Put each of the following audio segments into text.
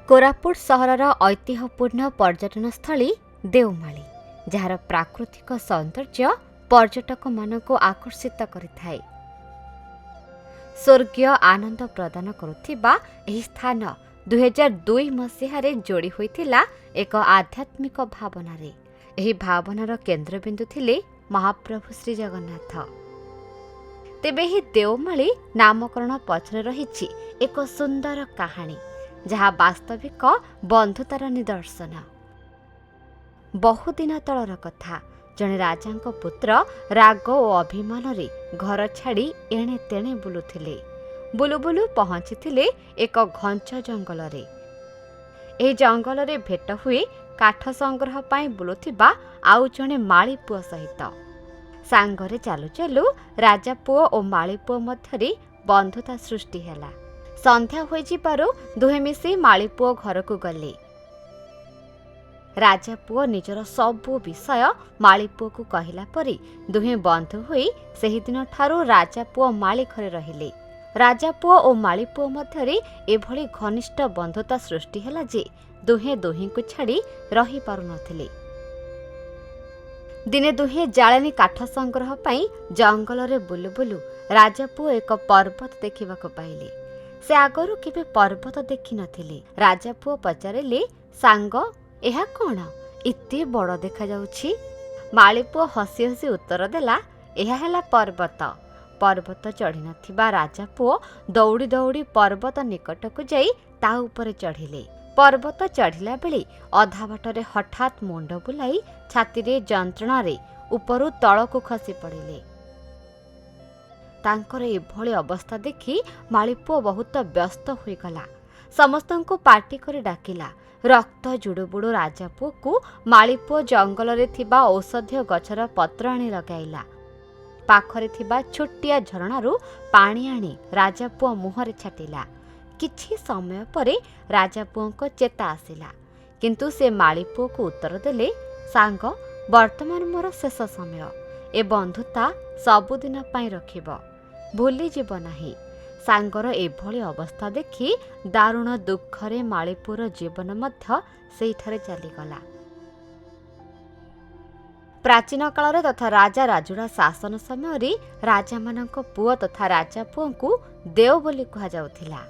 Koraput सहरर ऐतिह्यपूर्ण पर्यटनस्थली Devmali, jar प्राकृतिक सौंदर्य पर्यटक मानक आकर्षित करिथाए। स्वर्गीय आनंद प्रदान करुथिबा एही स्थान 2002 मसीहारे जोड़ी होइतिला एक आध्यात्मिक भावनारे। एही भावनार केन्द्रबिंदु थिले महाप्रभु श्री जगन्नाथ। तेबे ही देवमाली नामकरण पछरे रहिछि एक सुंदर कहानी, जहा वास्तविक बंधुतार निदर्शन। बहुदिन तलर कथा, जणे राजांक पुत्र राग और अभिमान रे घर छाड़ी एणे तेणे बुलुथिले। बुलु बुलु पहुंचीथिले एक घंच जंगल रे। ए जंगल रे भेट हुए काठ संग्रह पाई बुलुथिबा आउ जणे माली पुओ सहित। सांगरे चालू चालू राजा पुओ और माली पुओ मध्यरे बंधुता सृष्टि हैला। संध्या होई जिबारु दुहे मिसी माली पुओ घर को गले। राजा पुओ निजर सबु विषय माली पुओ को कहिला परी दुहे बंधु होई सेही दिन ठारू राजा पुओ माली घरे रहिले। राजा पुओ और माली पुओ मध्यरे एभली घनिष्ठ बंधुता सृष्टि हैला जे दुहे दुही को छाड़ी रही पारु नथिले। दिने दुहे जाळेनी काठ संग्रह पाई जंगल रे बुलु बुलु राजा पुओ एक पर्वत देखिबाको पाइले। से आगरु केबे पर्वत देखि नथिले। राजा पुओ पचारिले, सांग एहा कोण इते बड़ देखा जाउछि? माली पुओ हसी हसी उत्तर देला, एहा हेला पर्वत। पर्वत चढ़ी नथिबा राजा पुओ दौड़ी दौड़ी पर्वत निकटकु जाई ता उपरे चढ़िले। पर्वत चढ़िला बेले अधा बाटरे हठात मुंड बुलाई छाती रे जंत्रणा रे उपरु तळकु खसी पड़िले। तांकर एभली अवस्था देखि मालीपुओ बहुत व्यस्त होई गला। समस्तंको पार्टी करे डाकिला। रक्त जुड़ुबुड़ु राजापुओ को मालीपुओ जंगल रे थिबा औषधीय गछर पत्र आनी लगाइला। पाखरे थिबा छोटिया झरणारू पानी आनी राजापुओ मुहरे छाटिला। किछि समय परे राजापुओंको चेता आसिला, किंतु से मालीपुओ को उत्तर देले, सांग वर्तमान मोर शेष समय। ए बंधुता सबुदिन पाई रखिब, भूली जीव नाही। सांगर एभली अवस्था देखि दारुण दुखरे मालीपुर जीवन मध्य सेठारे चलीगला। प्राचीन काल तथा राजा राजुड़ा शासन समय राजा मानक पुओ तथा राजा पुओंकु देव बोली कहा जाउथिला।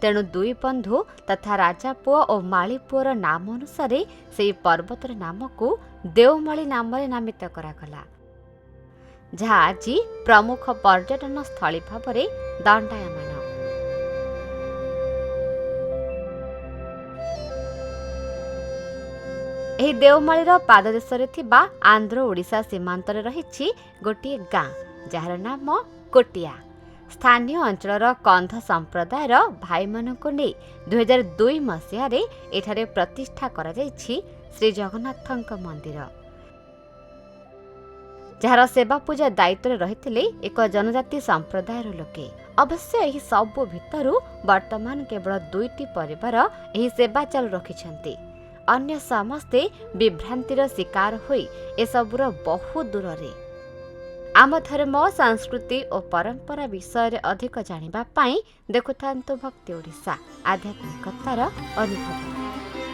तेणु दुई बंधु तथा राजा पुओ और माली पुओर नाम अनुसार से पर्वतर नाम को देवमाली नाम नामित करागला, जहाँ आज प्रमुख पर्यटन स्थली भाव में दंडायमान। एही देवमालीर पाददेश थिबा आंध्र ओडिशा सीमांतरे रहिछि गोटिए गाँ, जार नाम कोटिया। स्थानीय अंचलर कंध संप्रदायर भाई मानकु नै 2002 मसीहारे एठारे प्रतिष्ठा करा जाइछि श्री जगन्नाथଙ୍କ मंदिर, जार सेवा पूजा दायित्व रहिथिले एक जनजाति संप्रदायर लोके। अवश्य एही सबु भितरु वर्तमान केवल 2टी परिवार एही सेवा चालू रखिछन्ति। अन्य समस्ते विभ्रांतिर शिकार होई एसबुर बहु दूर। आम धर्म, संस्कृति और परंपरा विषय रे अधिक जानिबा पाई देखुथांतु भक्ति ओडिशा, आध्यात्मिकतार अनुभव।